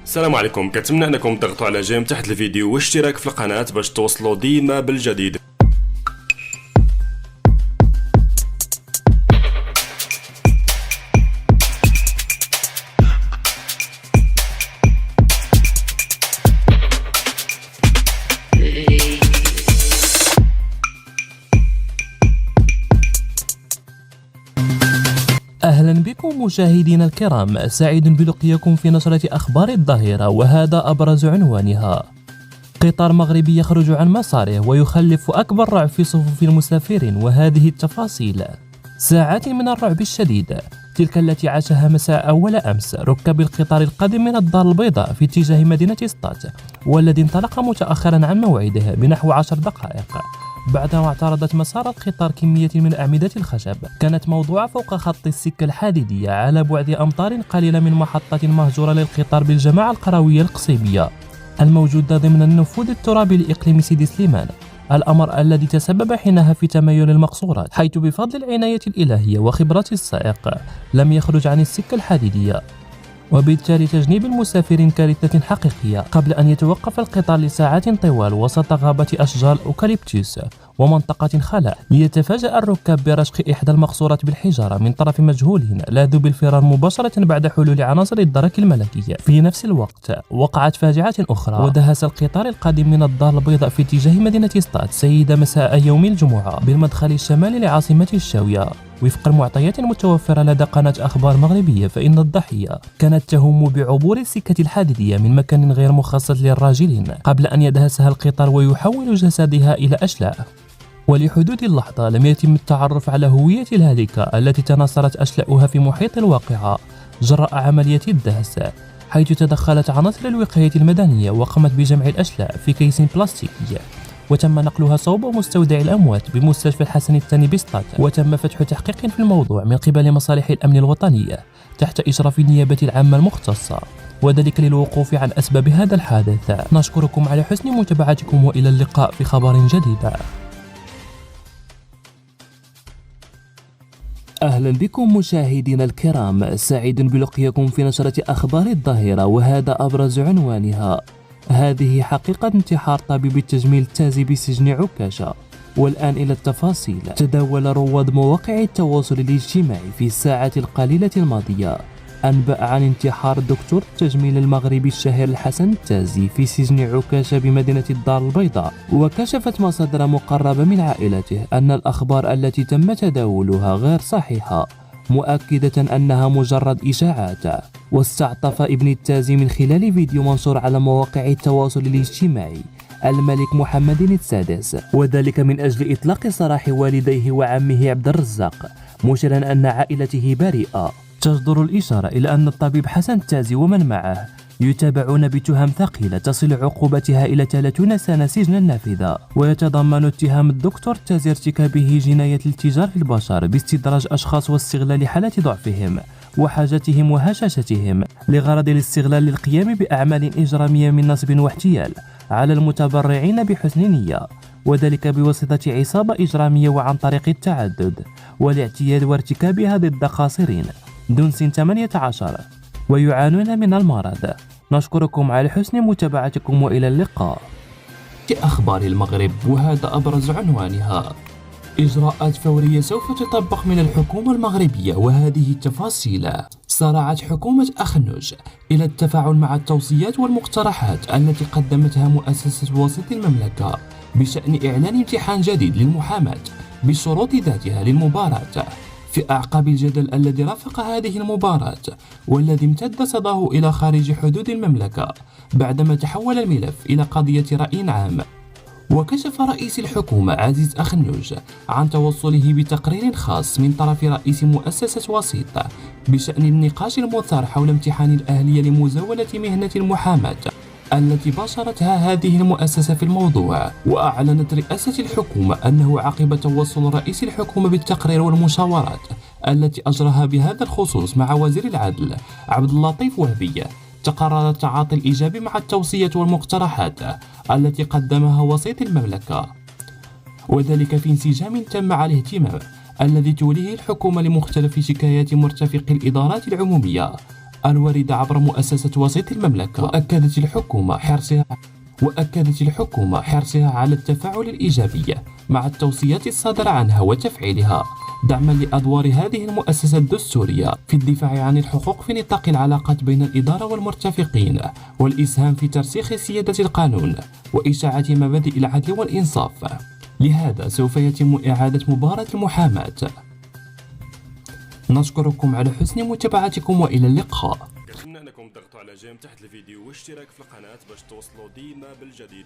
السلام عليكم، كنتمنى انكم تضغطوا على جيم تحت الفيديو واشتراك في القناة باش توصلوا ديما بالجديد. أهلا بكم مشاهدينا الكرام، سعيد بلقياكم في نشرة أخبار الظهيرة، وهذا أبرز عنوانها. قطار مغربي يخرج عن مساره ويخلف أكبر رعب في صفوف المسافرين، وهذه التفاصيل. ساعات من الرعب الشديد، تلك التي عاشها مساء أول أمس ركاب القطار القادم من الدار البيضاء في اتجاه مدينة سطات، والذي انطلق متأخرا عن موعده بنحو 10 دقائق بعدما اعترضت مسار القطار كمية من أعمدة الخشب كانت موضوعة فوق خط السكة الحديدية على بعد أمتار قليلة من محطة مهجورة للقطار بالجماعة القروية القصيبية الموجودة ضمن النفوذ الترابي لإقليم سيدي سليمان، الأمر الذي تسبب حينها في تمايل المقصورات، حيث بفضل العناية الإلهية وخبرة السائق لم يخرج عن السكة الحديدية، وبالتالي تجنيب المسافرين كارثة حقيقية قبل أن يتوقف القطار لساعات طوال وسط غابة أشجار الأوكاليبتوس ومنطقة خلاء، ليتفاجأ الركاب برشق إحدى المقصورات بالحجارة من طرف مجهول لاذوا بالفرار مباشرة بعد حلول عناصر الدرك الملكي. في نفس الوقت وقعت فاجعة أخرى، ودهس القطار القادم من الدار البيضاء في اتجاه مدينة سطات سيدة مساء يوم الجمعة بالمدخل الشمالي لعاصمة الشاوية. وفق المعطيات المتوفرة لدى قناة أخبار مغربية، فإن الضحية كانت تهم بعبور السكة الحديدية من مكان غير مخصص للراجلين قبل أن يدهسها القطار ويحول جسدها إلى أشلاء. ولحدود اللحظة لم يتم التعرف على هوية الهالكة التي تناثرت أشلاؤها في محيط الواقعة جراء عملية الدهس، حيث تدخلت عناصر الوقاية المدنية وقامت بجمع الأشلاء في كيس بلاستيكي، وتم نقلها صوب مستودع الأموات بمستشفى الحسن الثاني بسطات. وتم فتح تحقيق في الموضوع من قبل مصالح الأمن الوطني تحت إشراف النيابة العامة المختصة، وذلك للوقوف عن أسباب هذا الحادث. نشكركم على حسن متابعتكم، وإلى اللقاء في خبر جديد. أهلا بكم مشاهدينا الكرام، سعيد بلقياكم في نشرة أخبار الظهيرة، وهذا أبرز عنوانها. هذه حقيقة انتحار طبيب التجميل التازي بسجن عكاشة. والآن إلى التفاصيل. تداول رواد مواقع التواصل الاجتماعي في الساعات القليلة الماضية أنباء عن انتحار دكتور التجميل المغربي الشهير الحسن التازي في سجن عكاشة بمدينة الدار البيضاء. وكشفت مصادر مقربة من عائلته أن الأخبار التي تم تداولها غير صحيحة، مؤكدة أنها مجرد إشاعات. واستعطف ابن التازي من خلال فيديو منشور على مواقع التواصل الاجتماعي الملك محمد السادس، وذلك من أجل إطلاق سراح والديه وعمه عبد الرزاق، مشيرا أن عائلته بريئة. تصدر الإشارة إلى أن الطبيب حسن التازي ومن معه يتابعون بتهم ثقيلة تصل عقوبتها إلى 30 سنة سجنا نافذة، ويتضمن اتهام الدكتور التازي ارتكابه جناية الاتجار في البشر باستدراج أشخاص واستغلال حالة ضعفهم وحاجتهم وهشاشتهم لغرض الاستغلال للقيام بأعمال إجرامية من نصب واحتيال على المتبرعين بحسن نية، وذلك بواسطة عصابة إجرامية وعن طريق التعدد والاعتياد وارتكابها ضد قاصرين دون سن 18 ويعانون من المرض. نشكركم على حسن متابعتكم، وإلى اللقاء. في أخبار المغرب، وهذا أبرز عنوانها. إجراءات فورية سوف تطبق من الحكومة المغربية، وهذه التفاصيل. سارعت حكومة أخنوج إلى التفاعل مع التوصيات والمقترحات التي قدمتها مؤسسة وسط المملكة بشأن إعلان امتحان جديد للمحاماة بالشروط ذاتها للمباراة في أعقاب الجدل الذي رافق هذه المباراة، والذي امتد صداه إلى خارج حدود المملكة بعدما تحول الملف إلى قضية رأي عام. وكشف رئيس الحكومة عزيز أخنوج عن توصله بتقرير خاص من طرف رئيس مؤسسة وسيط بشأن النقاش المثار حول امتحان الأهلية لمزاولة مهنة المحاماة التي باشرتها هذه المؤسسة في الموضوع. وأعلنت رئاسة الحكومة أنه عقب توصل رئيس الحكومة بالتقرير والمشاورات التي أجراها بهذا الخصوص مع وزير العدل عبد اللطيف وهبي، تقرر التعاطي الإيجابي مع التوصية والمقترحات التي قدمها وسيط المملكة، وذلك في انسجام تم مع الاهتمام الذي توليه الحكومة لمختلف شكايات مرتفق الإدارات العمومية الواردة عبر مؤسسة وسيط المملكة. وأكدت الحكومة حرصها على التفاعل الإيجابي مع التوصيات الصادرة عنها وتفعيلها، دعما لأدوار هذه المؤسسة الدستورية في الدفاع عن الحقوق في نطاق العلاقات بين الإدارة والمرتفقين، والإسهام في ترسيخ سيادة القانون وإشاعة مبادئ العدل والإنصاف. لهذا سوف يتم إعادة مباراة المحاماة. نشكركم على حسن متابعتكم وإلى اللقاء. كنتمنى انكم تضغطوا على جيم تحت الفيديو واشتراك في القناة باش توصلوا ديما بالجديد.